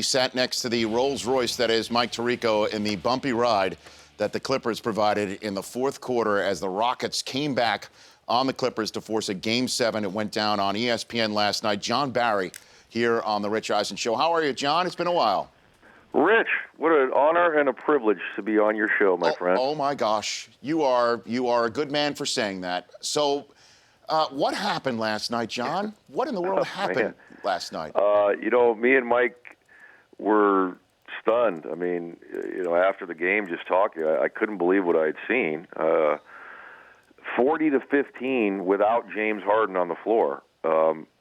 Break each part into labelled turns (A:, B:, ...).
A: he sat next to the Rolls-Royce that is Mike Tirico in the bumpy ride that the Clippers provided in the fourth quarter as the Rockets came back on the Clippers to force a Game 7. It went down on ESPN last night. John Barry here on the Rich Eisen Show. How are you, John? It's been a while.
B: Rich, what an honor and a privilege to be on your show, my friend.
A: Oh my gosh, you are a good man for saying that. So, what happened last night, John? What in the world happened last night?
B: Me and Mike were stunned. I mean, after the game, just talking, I couldn't believe what I had seen. 40-15 without James Harden on the floor.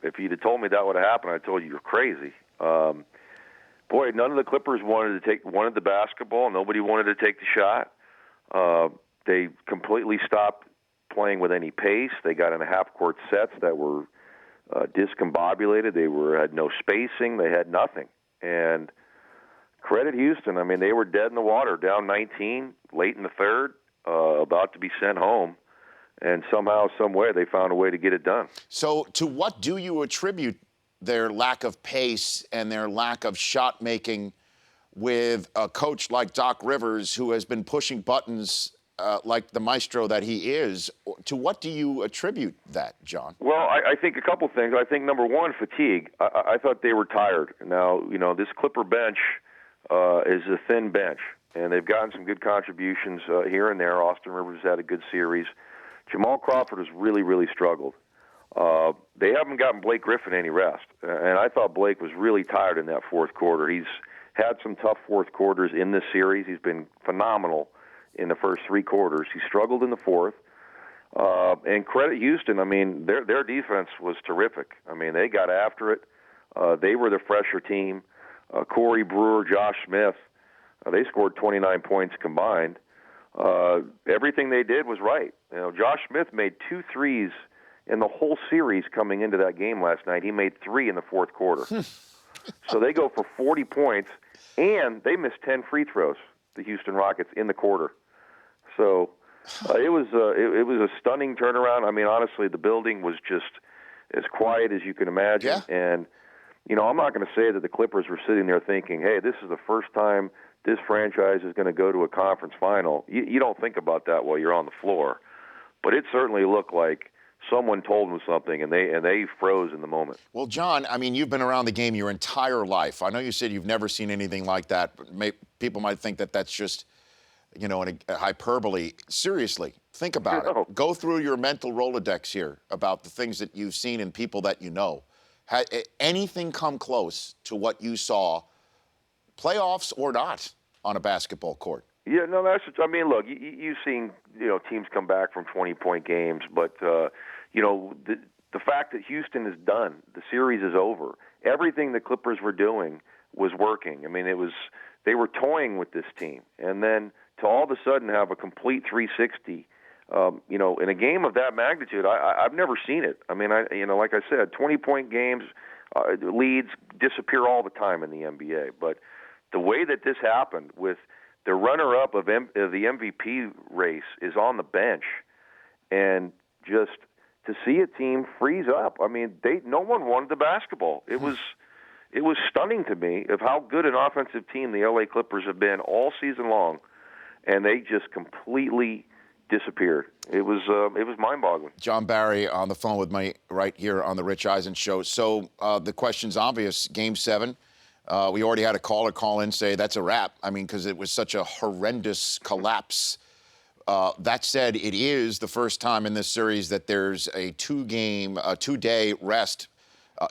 B: If you'd have told me that would have happened, I'd told you you're crazy. Boy, none of the Clippers wanted the basketball. Nobody wanted to take the shot. They completely stopped playing with any pace. They got in half-court sets that were discombobulated. They had no spacing. They had nothing. And credit Houston. I mean, they were dead in the water, down 19, late in the third, about to be sent home. And somehow, some way, they found a way to get it done.
A: So to what do you attribute their lack of pace and their lack of shot making with a coach like Doc Rivers, who has been pushing buttons like the maestro that he is? To what do you attribute that, John?
B: Well, I think a couple things. I think, number one, fatigue. I thought they were tired. Now, this Clipper bench is a thin bench, and they've gotten some good contributions here and there. Austin Rivers had a good series. Jamal Crawford has really, really struggled. They haven't gotten Blake Griffin any rest, and I thought Blake was really tired in that fourth quarter. He's had some tough fourth quarters in this series. He's been phenomenal in the first three quarters. He struggled in the fourth. And credit Houston. I mean, their defense was terrific. I mean, they got after it. They were the fresher team. Corey Brewer, Josh Smith, they scored 29 points combined. Everything they did was right. Josh Smith made 2 threes in the whole series coming into that game last night. He made 3 in the fourth quarter. So they go for 40 points, and they missed 10 free throws, the Houston Rockets, in the quarter. So it was a stunning turnaround. I mean, honestly, the building was just as quiet as you can imagine.
A: Yeah.
B: And, I'm not going to say that the Clippers were sitting there thinking, hey, this is the first time this franchise is going to go to a conference final. You don't think about that while you're on the floor. But it certainly looked like someone told them something, and they froze in the moment.
A: Well, John, I mean, you've been around the game your entire life. I know you said you've never seen anything like that, but people might think that that's just, a hyperbole. Seriously, think about it. Go through your mental Rolodex here about the things that you've seen and people that you know. Had anything come close to what you saw, playoffs or not, on a basketball court?
B: Yeah, no, I mean, look, you've seen, teams come back from 20-point games, but, the fact that Houston is done, the series is over. Everything the Clippers were doing was working. I mean, they were toying with this team. And then to all of a sudden have a complete 360, in a game of that magnitude, I've never seen it. I mean, like I said, 20-point games, leads disappear all the time in the NBA. But the way that this happened with the runner-up of the MVP race is on the bench, and just to see a team freeze up. I mean, no one wanted the basketball. It was stunning to me of how good an offensive team the LA Clippers have been all season long, and they just completely disappeared. It was mind-boggling.
A: John Barry on the phone with me right here on the Rich Eisen Show. So the question's obvious. Game 7. We already had a caller call in, say that's a wrap. I mean, because it was such a horrendous collapse. That said, it is the first time in this series that there's a 2-day rest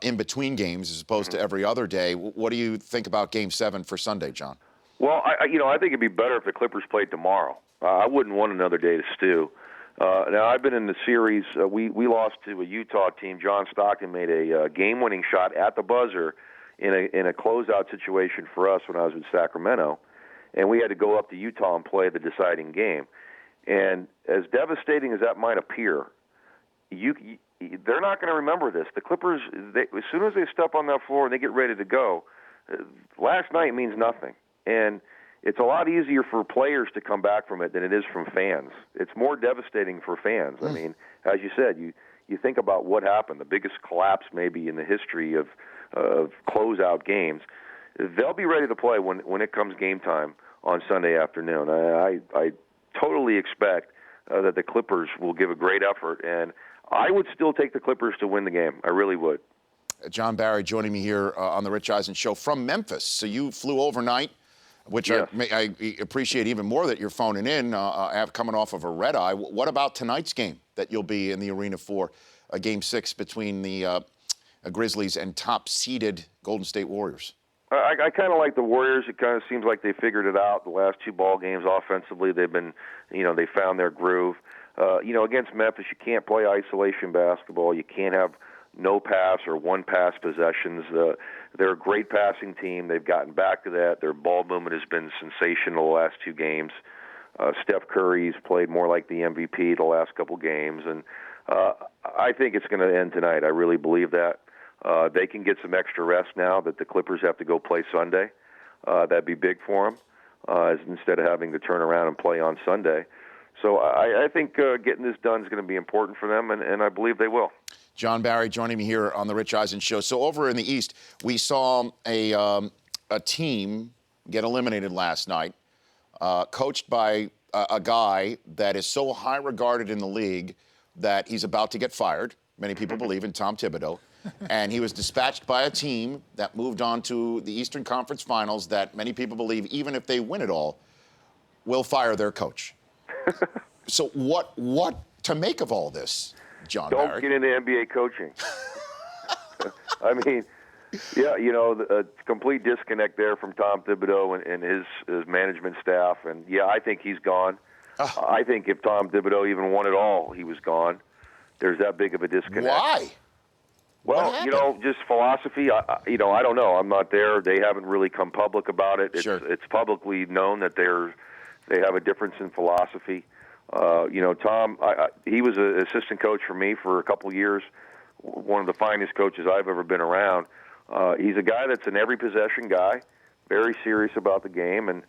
A: in between games as opposed to every other day. What do you think about Game 7 for Sunday, John?
B: Well, I think it'd be better if the Clippers played tomorrow. I wouldn't want another day to stew. Now, I've been in the series. We lost to a Utah team. John Stockton made a game-winning shot at the buzzer in a closeout situation for us when I was in Sacramento, and we had to go up to Utah and play the deciding game. And as devastating as that might appear, they're not going to remember this. The Clippers, as soon as they step on that floor and they get ready to go, last night means nothing. And it's a lot easier for players to come back from it than it is from fans. It's more devastating for fans. I mean, as you said, you think about what happened, the biggest collapse maybe in the history of closeout games. they'll be ready to play when it comes game time on Sunday afternoon. I totally expect that the Clippers will give a great effort, and I would still take the Clippers to win the game. I really would.
A: John Barry joining me here on the Rich Eisen Show from Memphis. So you flew overnight, which
B: Yes.
A: I appreciate even more that you're phoning in coming off of a red eye. What about tonight's game that you'll be in the arena for, Game 6 between the Grizzlies and top-seeded Golden State Warriors?
B: I kind of like the Warriors. It kind of seems like they figured it out the last two ball games offensively. They've been, they found their groove. Against Memphis, you can't play isolation basketball. You can't have no pass or one pass possessions. They're a great passing team. They've gotten back to that. Their ball movement has been sensational the last two games. Steph Curry's played more like the MVP the last couple games, and I think it's going to end tonight. I really believe that. They can get some extra rest now that the Clippers have to go play Sunday. That'd be big for them, instead of having to turn around and play on Sunday. So I think getting this done is going to be important for them, and I believe they will.
A: John Barry joining me here on the Rich Eisen Show. So over in the East, we saw a team get eliminated last night, coached by a guy that is so high regarded in the league that he's about to get fired. Many people believe in Tom Thibodeau. And he was dispatched by a team that moved on to the Eastern Conference Finals that many people believe, even if they win it all, will fire their coach. So what to make of all this, John Barry?
B: Don't get into NBA coaching. I mean, yeah, a complete disconnect there from Tom Thibodeau and his management staff. And, yeah, I think he's gone. I think if Tom Thibodeau even won it all, he was gone. There's that big of a disconnect.
A: Why?
B: Well, just philosophy. I don't know. I'm not there. They haven't really come public about it.
A: Sure.
B: It's publicly known that they have a difference in philosophy. Tom, he was an assistant coach for me for a couple years, one of the finest coaches I've ever been around. He's a guy that's an every possession guy, very serious about the game, and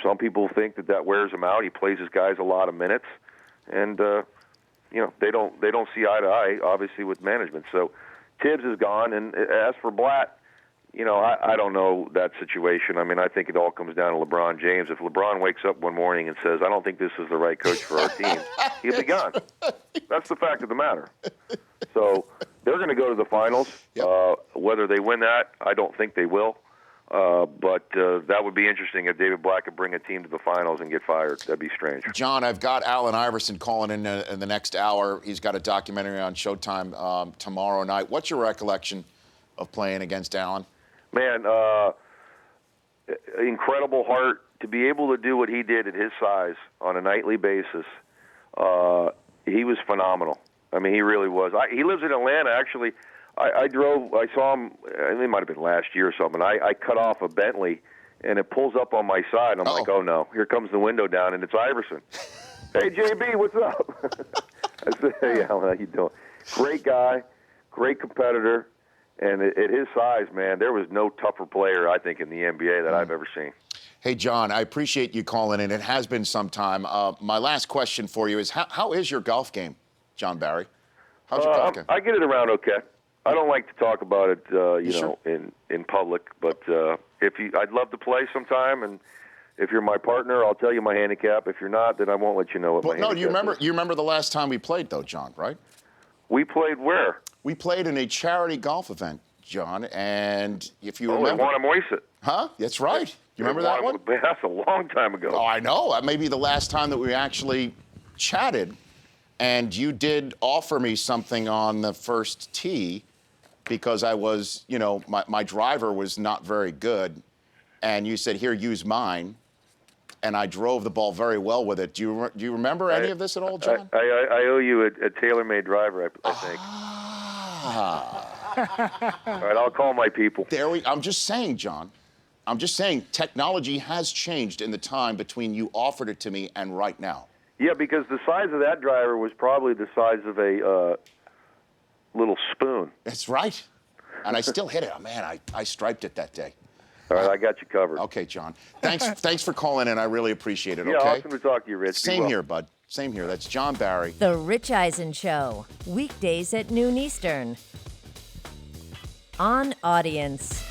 B: some people think that wears him out. He plays his guys a lot of minutes, and they don't see eye to eye, obviously, with management. So Tibbs is gone, and as for Blatt, I don't know that situation. I mean, I think it all comes down to LeBron James. If LeBron wakes up one morning and says, I don't think this is the right coach for our team, he'll be gone. That's the fact of the matter. So they're going to go to the finals.
A: Yep.
B: Whether they win that, I don't think they will. But that would be interesting if David Blatt could bring a team to the finals and get fired. That'd be strange.
A: John, I've got Allen Iverson calling in the next hour. He's got a documentary on Showtime tomorrow night. What's your recollection of playing against Allen?
B: Man, incredible heart to be able to do what he did at his size on a nightly basis. He was phenomenal. I mean, he really was. He lives in Atlanta, actually. I saw him, it might have been last year or something. I cut off a Bentley, and it pulls up on my side. I'm like, oh, no, here comes the window down, and it's Iverson. Hey, JB, what's up? I said, hey, Alan, how you doing? Great guy, great competitor, and at his size, man, there was no tougher player, I think, in the NBA that I've ever seen.
A: Hey, John, I appreciate you calling in. It has been some time. My last question for you is, how is your golf game, John Barry? How's your golf game?
B: I get it around okay. I don't like to talk about it,
A: Sure.
B: in public, but I'd love to play sometime, and if you're my partner, I'll tell you my handicap. If you're not, then I won't let you know what my handicap is.
A: You remember the last time we played, though, John, right?
B: We played where?
A: We played in a charity golf event, John, and if you remember...
B: Oh, in Wannamoisa.
A: Huh? That's right. You remember that one?
B: That's a long time ago.
A: Oh, I know. That may be the last time that we actually chatted, and you did offer me something on the first tee because I was, my driver was not very good, and you said, here, use mine, and I drove the ball very well with it. Do you remember any of this at all, John?
B: I owe you a tailor-made driver, I think. All right, I'll call my people.
A: I'm just saying, John. I'm just saying technology has changed in the time between you offered it to me and right now.
B: Yeah, because the size of that driver was probably the size of a little spoon.
A: That's right. And I still hit it. Oh, man, I striped it that day.
B: All right, I got you covered.
A: Okay, John. Thanks for calling in. I really appreciate it,
B: yeah,
A: okay?
B: Awesome to talk to you, Rich.
A: Same here, bud. Same here. That's John Barry.
C: The Rich Eisen Show, weekdays at noon Eastern. On Audience.